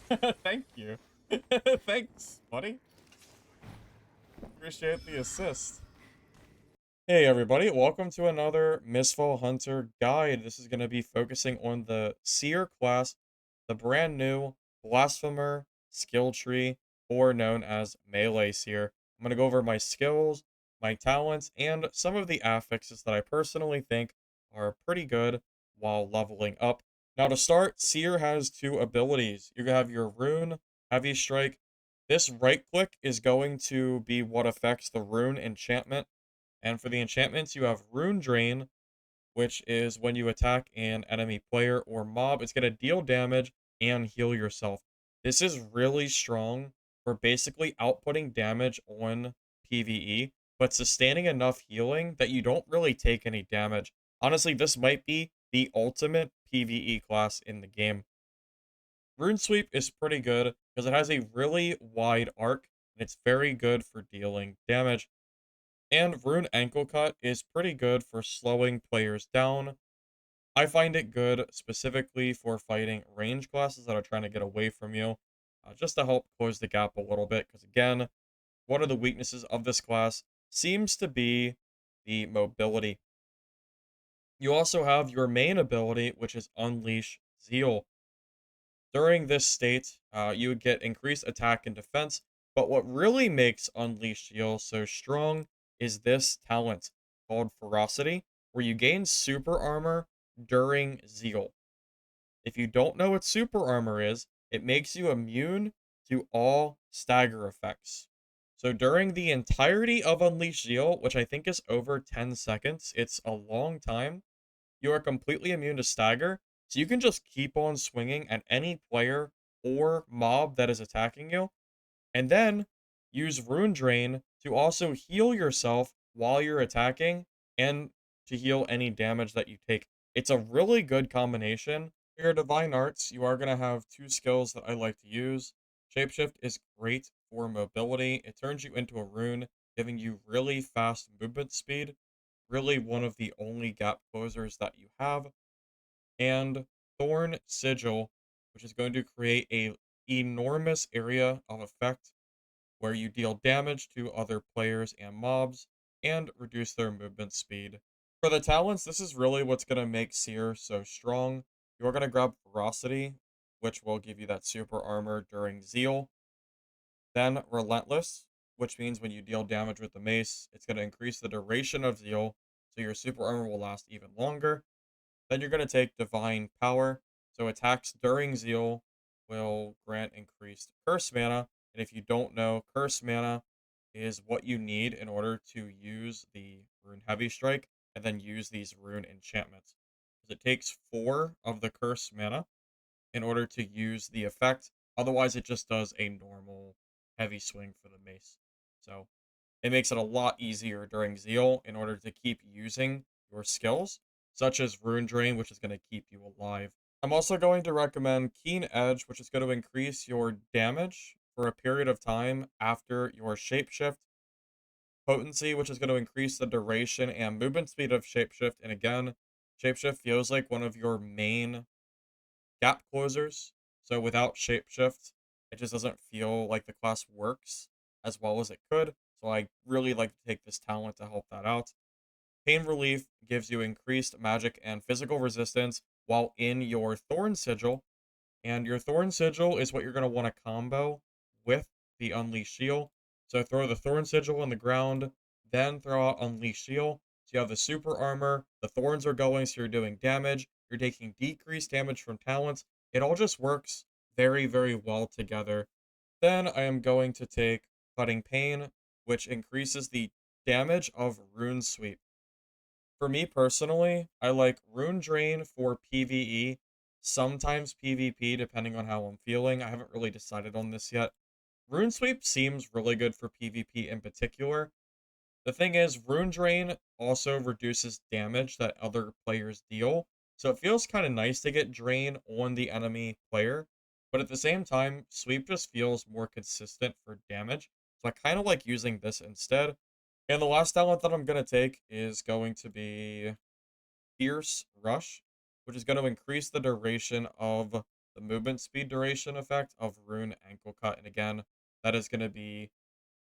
Thank you. Thanks, buddy. Appreciate the assist. Hey everybody, welcome to another Mistfall Hunter guide. This is going to be focusing on the Seer class, the brand new Blasphemer skill tree, or known as Melee Seer. I'm going to go over my skills, my talents, and some of the affixes that I personally think are pretty good while leveling up. Now to start, Seer has two abilities. You have your Rune, Heavy Strike. This right click is going to be what affects the Rune enchantment, and for the enchantments, you have Rune Drain, which is when you attack an enemy player or mob, it's going to deal damage and heal yourself. This is really strong for basically outputting damage on PvE, but sustaining enough healing that you don't really take any damage. Honestly, this might be the ultimate PvE class in the game. Rune Sweep is pretty good because it has a really wide arc and it's very good for dealing damage. And Rune Ankle Cut is pretty good for slowing players down. I find it good specifically for fighting range classes that are trying to get away from you, just to help close the gap a little bit. Because again, one of the weaknesses of this class seems to be the mobility. You also have your main ability, which is Unleash Zeal. During this state, you would get increased attack and defense, but what really makes Unleashed Zeal so strong is this talent called Ferocity, where you gain super armor during Zeal. If you don't know what super armor is, it makes you immune to all stagger effects. So during the entirety of Unleashed Zeal, which I think is over 10 seconds, it's a long time, you are completely immune to stagger, so you can just keep on swinging at any player or mob that is attacking you, and then use Rune Drain to also heal yourself while you're attacking and to heal any damage that you take. It's a really good combination. For your Divine Arts, you are going to have two skills that I like to use. Shapeshift is great for mobility. It turns you into a rune, giving you really fast movement speed. Really one of the only gap closers that you have. And Thorn Sigil, which is going to create a enormous area of effect where you deal damage to other players and mobs and reduce their movement speed. For the talents, this is really what's going to make Seer so strong. You're going to grab Ferocity, which will give you that super armor during Zeal. Then Relentless, which means when you deal damage with the mace, it's going to increase the duration of Zeal, so your super armor will last even longer. Then you're going to take Divine Power, so attacks during Zeal will grant increased Curse Mana, and if you don't know, Curse Mana is what you need in order to use the Rune Heavy Strike, and then use these Rune Enchantments. Because it takes 4 of the Curse Mana in order to use the effect, otherwise it just does a normal heavy swing for the mace. So it makes it a lot easier during Zeal in order to keep using your skills, such as Rune Drain, which is going to keep you alive. I'm also going to recommend Keen Edge, which is going to increase your damage for a period of time after your Shapeshift. Potency, which is going to increase the duration and movement speed of Shapeshift. And again, Shapeshift feels like one of your main gap closers. So without Shapeshift, it just doesn't feel like the class works as well as it could. So I really like to take this talent to help that out. Pain Relief gives you increased magic and physical resistance while in your Thorn Sigil. And your Thorn Sigil is what you're going to want to combo with the Unleash Shield. So throw the Thorn Sigil on the ground, then throw out Unleash Shield. So you have the super armor, the thorns are going, so you're doing damage. You're taking decreased damage from talents. It all just works very, very well together. Then I am going to take Cutting Pain, which increases the damage of Rune Sweep. For me personally, I like Rune Drain for PvE, sometimes PvP depending on how I'm feeling. I haven't really decided on this yet. Rune Sweep seems really good for PvP in particular. The thing is, Rune Drain also reduces damage that other players deal, so it feels kind of nice to get Drain on the enemy player, but at the same time, Sweep just feels more consistent for damage, so I kind of like using this instead. And the last talent that I'm going to take is going to be Fierce Rush, which is going to increase the duration of the movement speed duration effect of Rune Ankle Cut. And again, that is going to be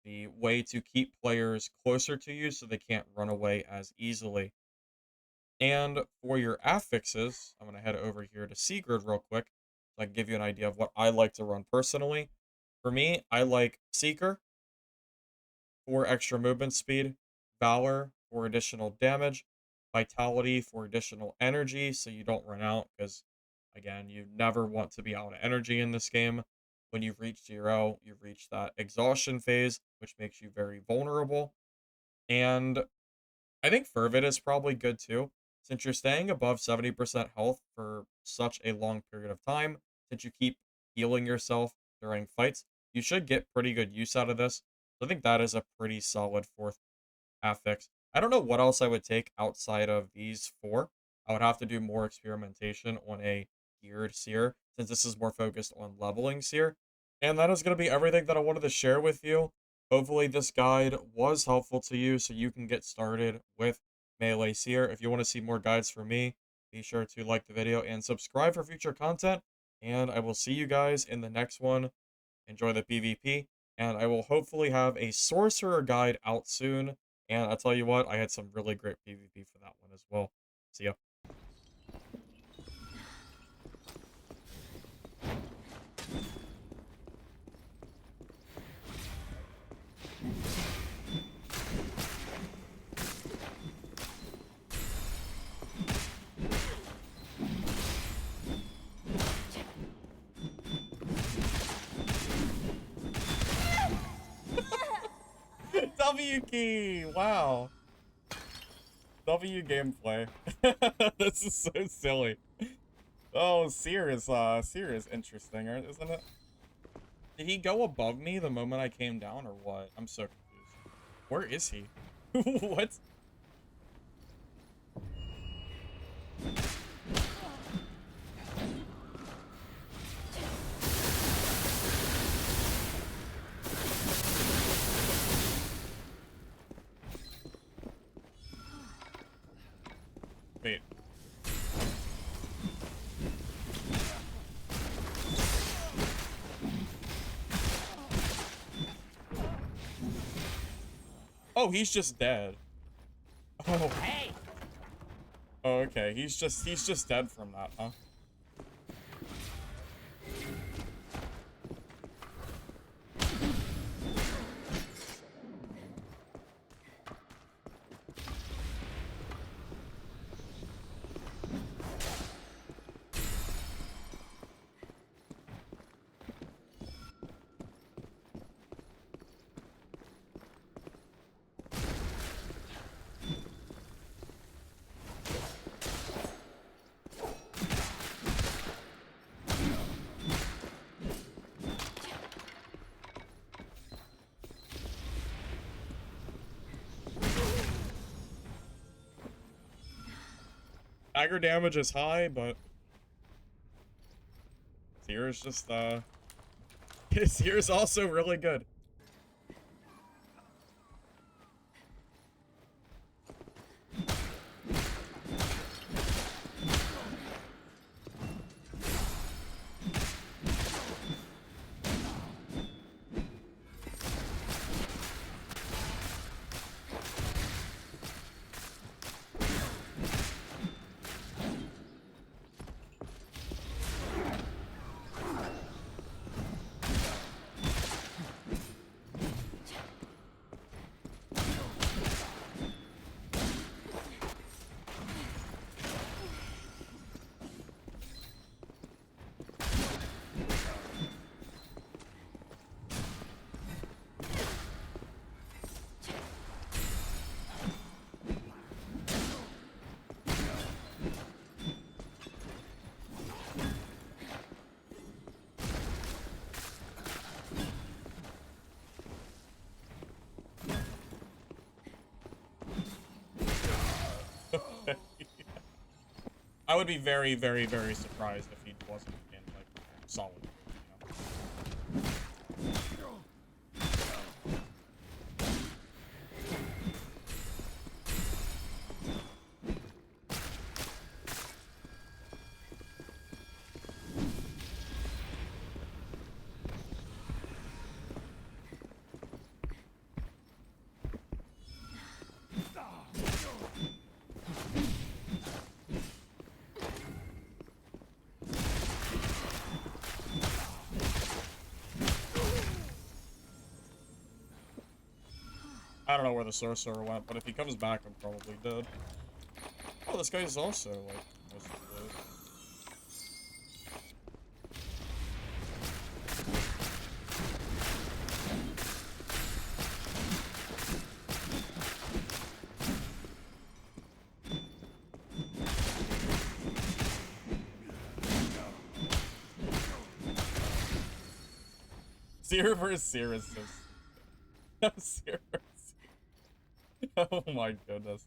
the way to keep players closer to you so they can't run away as easily. And for your affixes, I'm going to head over here to Sigurd real quick so I can give you an idea of what I like to run personally. For me, I like Seeker for extra movement speed, Valor for additional damage, Vitality for additional energy so you don't run out, because, again, you never want to be out of energy in this game. When you've reached 0, you've reached that exhaustion phase, which makes you very vulnerable. And I think Fervid is probably good too, since you're staying above 70% health for such a long period of time, since you keep healing yourself during fights, you should get pretty good use out of this. So I think that is a pretty solid fourth affix. I don't know what else I would take outside of these four. I would have to do more experimentation on a geared Seer, since this is more focused on leveling Seer. And that is going to be everything that I wanted to share with you. Hopefully this guide was helpful to you so you can get started with Melee Seer. If you want to see more guides from me, be sure to like the video and subscribe for future content. And I will see you guys in the next one. Enjoy the PvP. And I will hopefully have a Sorcerer guide out soon. And I'll tell you what, I had some really great PvP for that one as well. See ya. W key! Wow. W gameplay. This is so silly. Oh, Seer is interesting, isn't it? Did he go above me the moment I came down, or what? I'm so confused. Where is he? What? Wait. Oh, he's just dead. Oh. Hey. Oh, okay. He's just dead from that, huh? Aggro damage is high, but Seer is just Seer is also really good. I would be very, very, very surprised if he wasn't in, like, solid. You know? I don't know where the sorcerer went, but if he comes back, I'm probably dead. Oh, this guy's also, like, mostly dead. Seer versus Seer is so Seer versus Seer. Oh my goodness.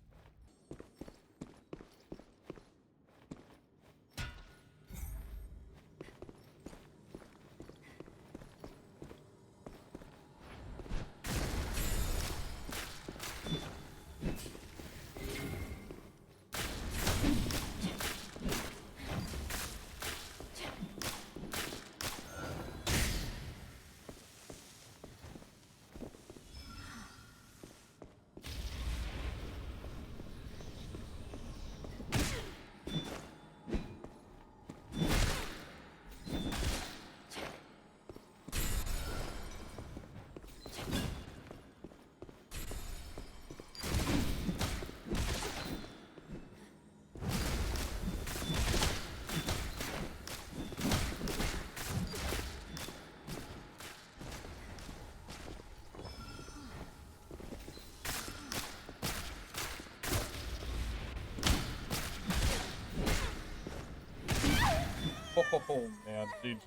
Oh man, GG.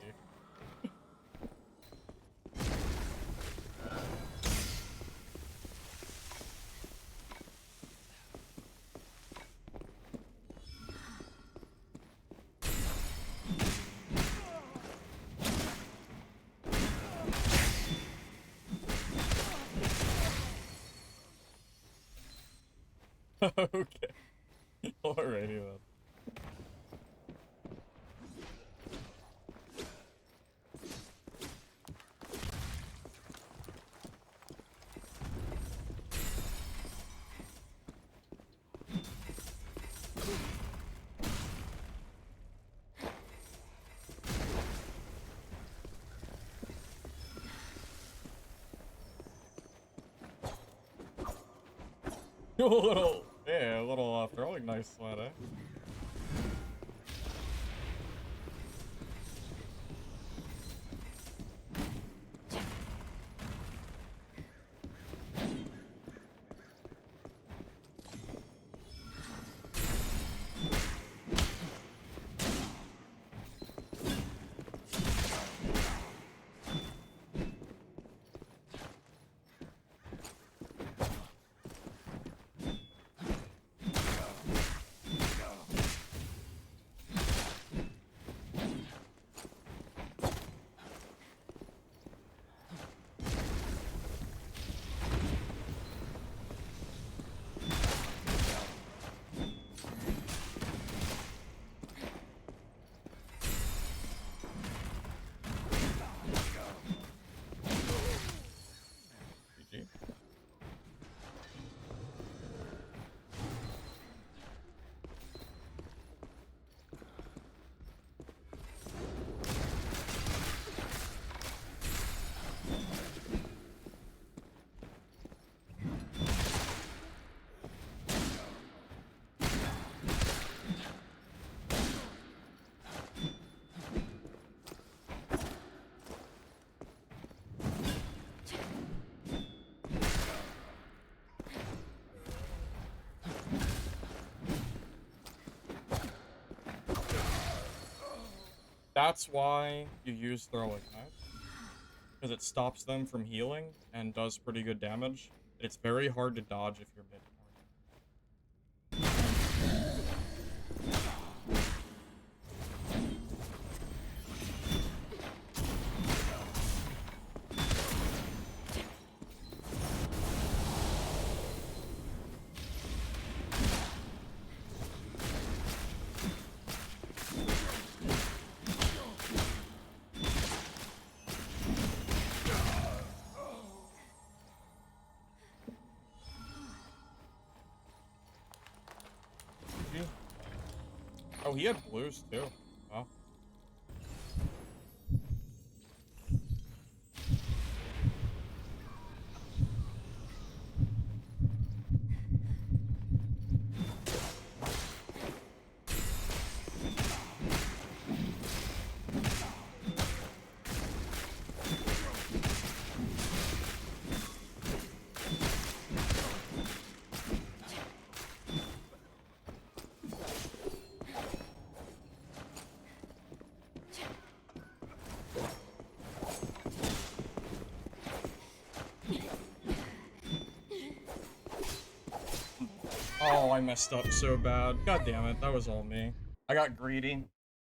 Okay. Alrighty then. A little, yeah, a little throwing nice sled, eh? GG. That's why you use throwing knife, because it stops them from healing and does pretty good damage. It's very hard to dodge if you're mid morning. Oh, he had blues too. Wow. Oh, I messed up so bad. God damn it, that was all me. I got greedy.